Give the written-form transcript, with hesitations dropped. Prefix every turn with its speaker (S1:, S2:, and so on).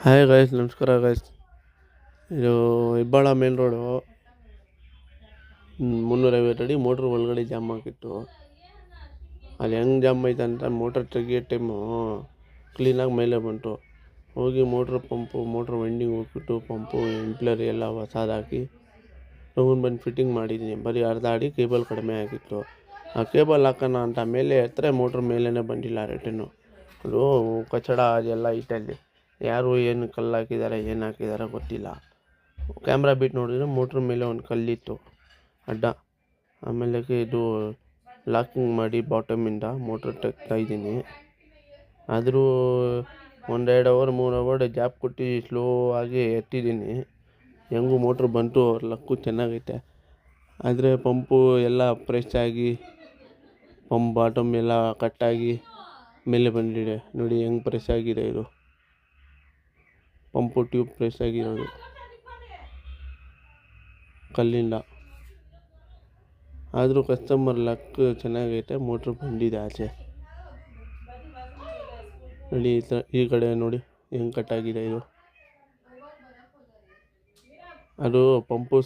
S1: Hi guys, ನಮಸ್ಕಾರ guys. ಇದು Hebbal main road 350 ಅಡಿ ಮೋಟ್ರ್ ಒಳಗಡೆ ಜಾಮ್ ಆಗಿತ್ತು. ಅಲ್ಲಿ ಹೆಂಗೆ ಜಾಮ್ ಆಯ್ತು ಅಂತ ಮೋಟ್ರ್ ತೆಗಿಯೋ ಟೈಮು ಕ್ಲೀನಾಗಿ ಮೇಲೆ ಬಂತು. ಹೋಗಿ ಮೋಟ್ರ್ ವೆಂಡಿಂಗ್ ಹೋಗ್ಬಿಟ್ಟು ಪಂಪು ಇಂಪ್ಲರಿ ಎಲ್ಲ ಹೊಸದಾಕಿ ಬಂದು ಫಿಟ್ಟಿಂಗ್ ಮಾಡಿದ್ದೀನಿ. ಬರೀ ಅರ್ಧ ಅಡಿ ಕೇಬಲ್ ಕಡಿಮೆ ಆಗಿತ್ತು. ಆ ಕೇಬಲ್ ಹಾಕೋಣ ಅಂತ ಮೇಲೆ ಎತ್ತರೆ ಮೋಟ್ರ್ ಮೇಲೇ ಬಂದಿಲ್ಲ ರಿಟರ್ನು. ಅದು ಕಚಡ ಅದೆಲ್ಲ ಐಟಲ್ಲಿ ಯಾರು ಏನು ಕಲ್ಲು ಹಾಕಿದ್ದಾರೆ ಏನು ಹಾಕಿದ್ದಾರೆ ಗೊತ್ತಿಲ್ಲ. ಕ್ಯಾಮ್ರಾ ಬಿಟ್ಟು ನೋಡಿದರೆ ಮೋಟ್ರ್ ಮೇಲೆ ಒಂದು ಕಲ್ಲಿತ್ತು ಅಡ್ಡ. ಆಮೇಲೆ ಇದು ಲಾಕಿಂಗ್ ಮಾಡಿ ಬಾಟಮಿಂದ ಮೋಟ್ರ್ ತೆಗ್ತಾಯಿದ್ದೀನಿ. ಆದರೂ 1-2 ಅವರ್ 3 ಅವರ್ ಗ್ಯಾಪ್ ಕೊಟ್ಟು ಸ್ಲೋ ಆಗಿ ಎತ್ತಿದ್ದೀನಿ. ಹೆಂಗೂ ಮೋಟ್ರ್ ಬಂತು, ಅವ್ರ ಲಕ್ಕು ಚೆನ್ನಾಗೈತೆ. ಆದರೆ ಪಂಪು ಎಲ್ಲ ಪ್ರೆಸ್ ಆಗಿ ಪಂಪ್ ಬಾಟಮ್ ಎಲ್ಲ ಕಟ್ಟಾಗಿ ಮೇಲೆ ಬಂದಿದೆ. ನೋಡಿ ಹೆಂಗೆ ಪ್ರೆಸ್ ಆಗಿದೆ ಇದು. ಪಂಪು ಟ್ಯೂಬ್ ಪ್ರೆಸ್ ಆಗಿರೋದು ಕಲ್ಲಿಂದ. ಆದರೂ ಕಸ್ಟಮರ್ ಲಕ್ ಚೆನ್ನಾಗೈತೆ, ಮೋಟ್ರ್ ಬಂದಿದೆ ಆಚೆ. ನೋಡಿ ಈ ಕಡೆ ನೋಡಿ ಹೆಂಗೆ ಕಟ್ಟಾಗಿದೆ ಇದು. ಅದು ಪಂಪು